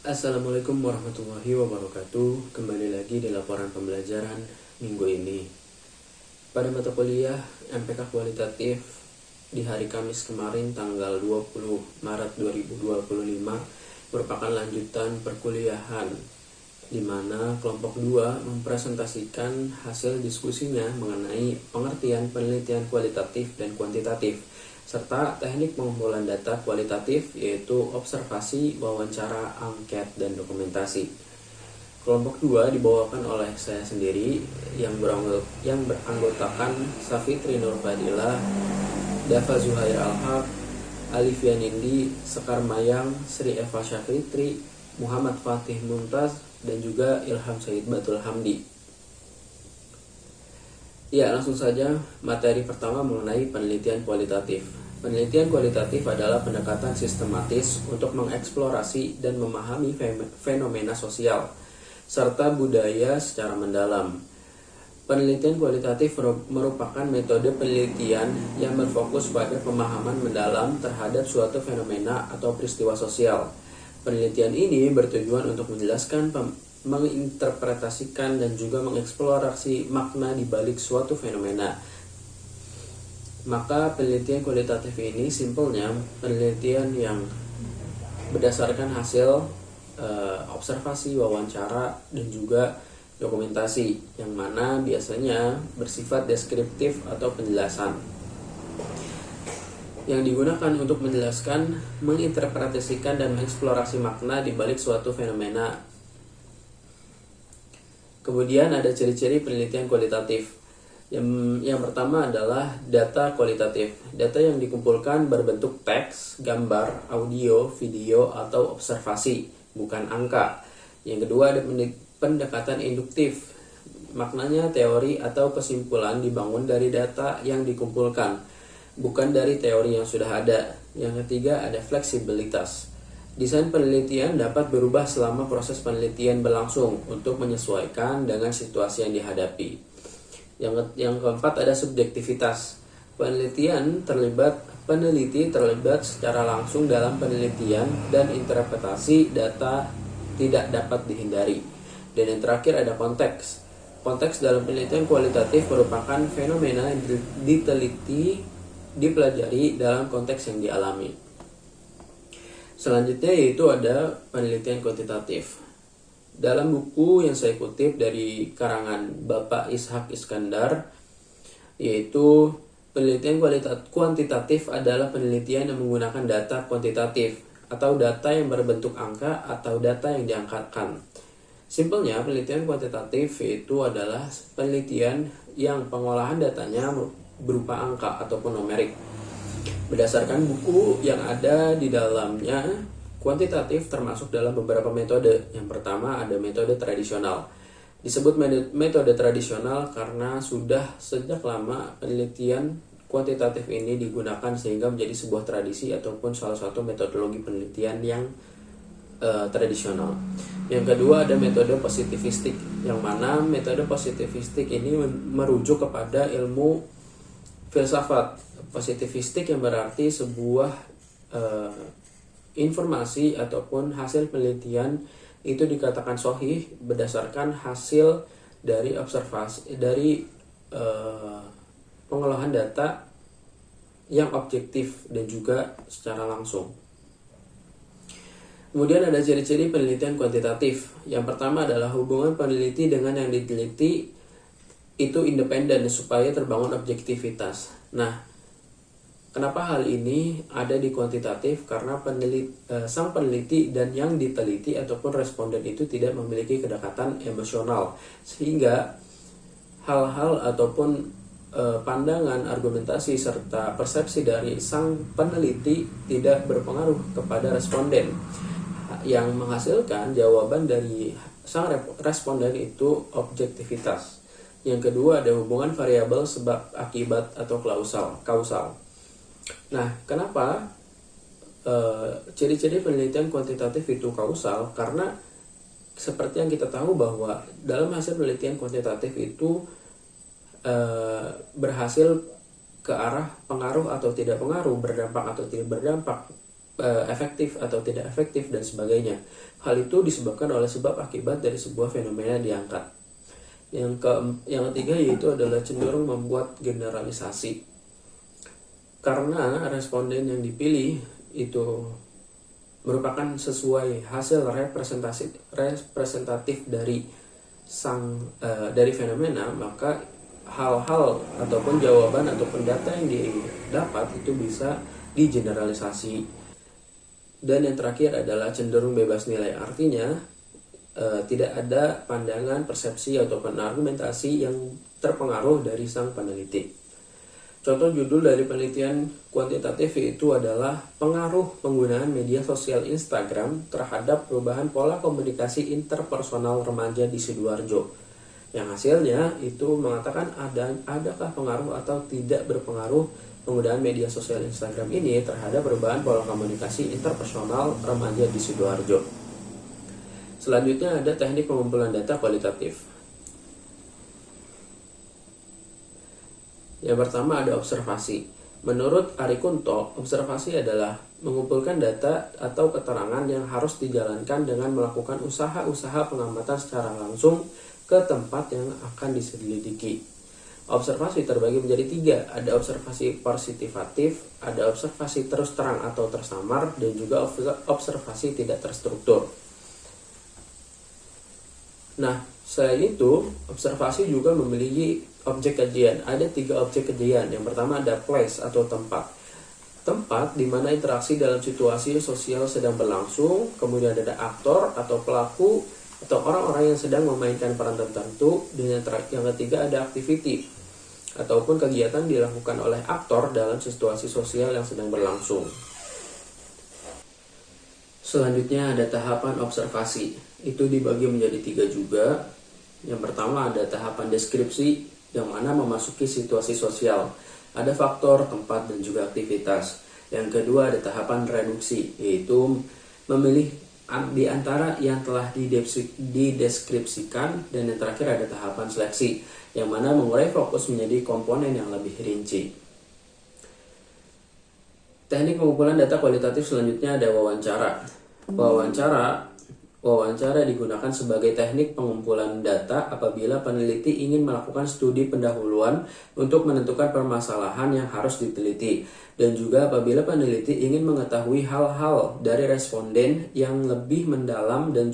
Assalamualaikum warahmatullahi wabarakatuh. Kembali lagi di laporan pembelajaran minggu ini. Pada mata kuliah MPK kualitatif di hari Kamis kemarin tanggal 20 Maret 2025 merupakan lanjutan perkuliahan di mana kelompok 2 mempresentasikan hasil diskusinya mengenai pengertian penelitian kualitatif dan kuantitatif serta teknik pengumpulan data kualitatif yaitu observasi, wawancara, angket, dan dokumentasi. Kelompok 2 dibawakan oleh saya sendiri yang beranggotakan Safitri Nurfadilah, Dava Zuhair Alhaq, Alivia Nindi, Sekar Mayang, Sri Eva Syafitri, Muhammad Fatih Mumtaz, dan juga Ilham Said Batul Hamdi. Ya, langsung saja materi pertama mengenai penelitian kualitatif. Penelitian kualitatif adalah pendekatan sistematis untuk mengeksplorasi dan memahami fenomena sosial serta budaya secara mendalam. Penelitian kualitatif merupakan metode penelitian yang berfokus pada pemahaman mendalam terhadap suatu fenomena atau peristiwa sosial. Penelitian ini bertujuan untuk menjelaskan, menginterpretasikan, dan juga mengeksplorasi makna di balik suatu fenomena. Maka penelitian kualitatif ini simpelnya penelitian yang berdasarkan hasil observasi, wawancara, dan juga dokumentasi yang mana biasanya bersifat deskriptif atau penjelasan yang digunakan untuk menjelaskan, menginterpretasikan, dan mengeksplorasi makna di balik suatu fenomena. Kemudian ada ciri-ciri penelitian kualitatif. Yang pertama adalah data kualitatif. Data yang dikumpulkan berbentuk teks, gambar, audio, video, atau observasi, bukan angka. Yang kedua ada pendekatan induktif. Maknanya teori atau kesimpulan dibangun dari data yang dikumpulkan, bukan dari teori yang sudah ada. Yang ketiga ada fleksibilitas. Desain penelitian dapat berubah selama proses penelitian berlangsung untuk menyesuaikan dengan situasi yang dihadapi. Yang keempat ada subjektivitas. Peneliti terlibat secara langsung dalam penelitian dan interpretasi data tidak dapat dihindari. Dan yang terakhir ada konteks. Konteks dalam penelitian kualitatif merupakan fenomena yang dipelajari dalam konteks yang dialami. Selanjutnya yaitu ada penelitian kuantitatif. Dalam buku yang saya kutip dari karangan Bapak Ishak Iskandar, yaitu penelitian kuantitatif adalah penelitian yang menggunakan data kuantitatif atau data yang berbentuk angka atau data yang diangkatkan. Simpelnya, penelitian kuantitatif itu adalah penelitian yang pengolahan datanya berupa angka ataupun numerik. Berdasarkan buku yang ada di dalamnya, kuantitatif termasuk dalam beberapa metode. Yang pertama ada metode tradisional. Disebut metode tradisional karena sudah sejak lama penelitian kuantitatif ini digunakan sehingga menjadi sebuah tradisi ataupun salah satu metodologi penelitian yang tradisional. Yang kedua ada metode positivistik, yang mana metode positivistik ini merujuk kepada ilmu filsafat. Positivistik yang berarti sebuah informasi ataupun hasil penelitian itu dikatakan sahih berdasarkan hasil dari observasi dari pengolahan data yang objektif dan juga secara langsung. Kemudian ada ciri-ciri penelitian kuantitatif. Yang pertama adalah hubungan peneliti dengan yang diteliti itu independen supaya terbangun objektivitas. Nah, kenapa hal ini ada di kuantitatif? Karena sang peneliti dan yang diteliti ataupun responden itu tidak memiliki kedekatan emosional, sehingga hal-hal ataupun pandangan, argumentasi, serta persepsi dari sang peneliti tidak berpengaruh kepada responden, yang menghasilkan jawaban dari sang responden itu objektivitas. Yang kedua ada hubungan variabel sebab akibat atau kausal. Nah, kenapa ciri-ciri penelitian kuantitatif itu kausal? Karena seperti yang kita tahu bahwa dalam hasil penelitian kuantitatif itu berhasil ke arah pengaruh atau tidak pengaruh, berdampak atau tidak berdampak efektif atau tidak efektif dan sebagainya. Hal itu disebabkan oleh sebab akibat dari sebuah fenomena diangkat. Yang ketiga yaitu adalah cenderung membuat generalisasi. Karena responden yang dipilih itu merupakan sesuai hasil representatif dari dari fenomena, maka hal-hal ataupun jawaban ataupun data yang didapat itu bisa digeneralisasi. Dan yang terakhir adalah cenderung bebas nilai, artinya tidak ada pandangan, persepsi ataupun argumentasi yang terpengaruh dari sang peneliti. Contoh judul dari penelitian kuantitatif itu adalah pengaruh penggunaan media sosial Instagram terhadap perubahan pola komunikasi interpersonal remaja di Sidoarjo. Yang hasilnya itu mengatakan adakah pengaruh atau tidak berpengaruh penggunaan media sosial Instagram ini terhadap perubahan pola komunikasi interpersonal remaja di Sidoarjo. Selanjutnya ada teknik pengumpulan data kualitatif. Yang pertama ada observasi. Menurut Ari Kunto, observasi adalah mengumpulkan data atau keterangan yang harus dijalankan dengan melakukan usaha-usaha pengamatan secara langsung ke tempat yang akan diselidiki. Observasi terbagi menjadi 3, ada observasi positivatif, ada observasi terus terang atau tersamar, dan juga observasi tidak terstruktur. Nah, selain itu, observasi juga memiliki objek kajian. Ada 3 objek kajian. Yang pertama ada place atau tempat. Tempat di mana interaksi dalam situasi sosial sedang berlangsung, kemudian ada aktor atau pelaku atau orang-orang yang sedang memainkan peran tertentu, dan yang ketiga ada activity ataupun kegiatan dilakukan oleh aktor dalam situasi sosial yang sedang berlangsung. Selanjutnya ada tahapan observasi. Itu dibagi menjadi 3 juga. Yang pertama ada tahapan deskripsi, yang mana memasuki situasi sosial. Ada faktor, tempat, dan juga aktivitas. Yang kedua ada tahapan reduksi, yaitu memilih di antara yang telah dideskripsikan, dan yang terakhir ada tahapan seleksi, yang mana mengurai fokus menjadi komponen yang lebih rinci. Teknik pengumpulan data kualitatif selanjutnya ada wawancara. Wawancara digunakan sebagai teknik pengumpulan data apabila peneliti ingin melakukan studi pendahuluan untuk menentukan permasalahan yang harus diteliti, dan juga apabila peneliti ingin mengetahui hal-hal dari responden yang lebih mendalam dan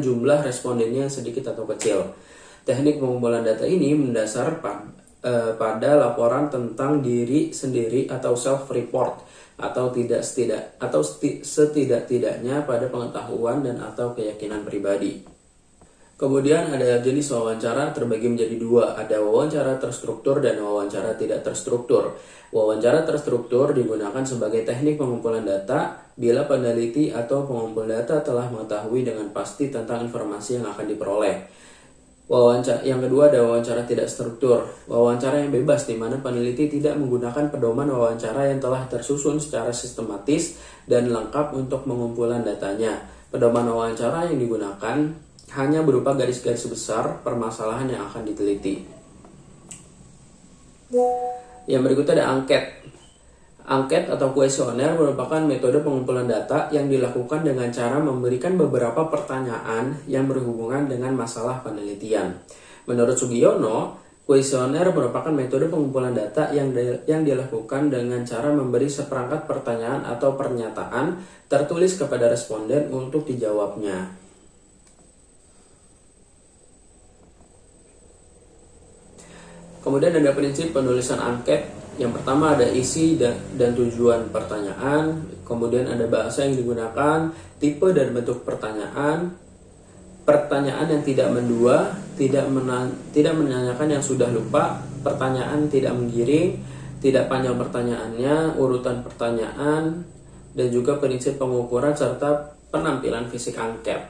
jumlah respondennya yang sedikit atau kecil. Teknik pengumpulan data ini mendasar pada laporan tentang diri sendiri atau self-report, atau setidak-tidaknya pada pengetahuan dan atau keyakinan pribadi. Kemudian ada jenis wawancara terbagi menjadi 2, ada wawancara terstruktur dan wawancara tidak terstruktur. Wawancara terstruktur digunakan sebagai teknik pengumpulan data bila peneliti atau pengumpul data telah mengetahui dengan pasti tentang informasi yang akan diperoleh. Yang kedua ada wawancara tidak struktur. Wawancara yang bebas di mana peneliti tidak menggunakan pedoman wawancara yang telah tersusun secara sistematis dan lengkap untuk pengumpulan datanya. Pedoman wawancara yang digunakan hanya berupa garis-garis besar permasalahan yang akan diteliti. Yang berikutnya ada angket. Angket atau kuesioner merupakan metode pengumpulan data yang dilakukan dengan cara memberikan beberapa pertanyaan yang berhubungan dengan masalah penelitian. Menurut Sugiono, kuesioner merupakan metode pengumpulan data yang dilakukan dengan cara memberi seperangkat pertanyaan atau pernyataan tertulis kepada responden untuk dijawabnya. Kemudian ada prinsip penulisan angket. Yang pertama ada isi dan tujuan pertanyaan, kemudian ada bahasa yang digunakan, tipe dan bentuk pertanyaan yang tidak mendua, tidak menanyakan yang sudah lupa, pertanyaan tidak menggiring, tidak panjang pertanyaannya, urutan pertanyaan, dan juga prinsip pengukuran serta penampilan fisik angket.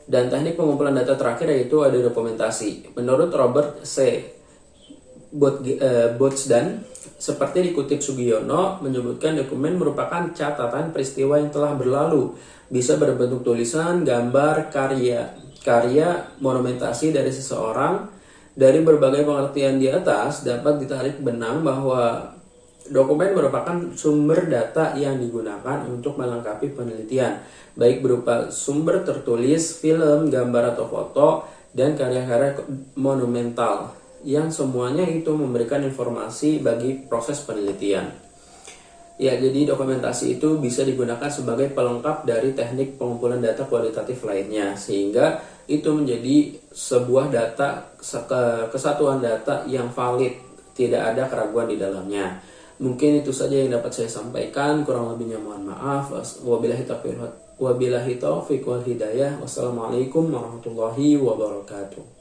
Dan teknik pengumpulan data terakhir yaitu ada dokumentasi. Menurut Robert C. Botsdan, seperti dikutip Sugiono, menyebutkan dokumen merupakan catatan peristiwa yang telah berlalu, bisa berbentuk tulisan, gambar, karya, monumentasi dari seseorang. Dari berbagai pengertian di atas dapat ditarik benang bahwa Dokumen merupakan sumber data yang digunakan untuk melengkapi penelitian, baik berupa sumber tertulis, film, gambar atau foto, dan karya-karya monumental, yang semuanya itu memberikan informasi bagi proses penelitian. Ya, jadi dokumentasi itu bisa digunakan sebagai pelengkap dari teknik pengumpulan data kualitatif lainnya, sehingga itu menjadi sebuah data, kesatuan data yang valid, tidak ada keraguan di dalamnya. Mungkin itu saja yang dapat saya sampaikan, kurang lebihnya mohon maaf. Wabillahi taufiq wal hidayah. Wassalamualaikum warahmatullahi wabarakatuh.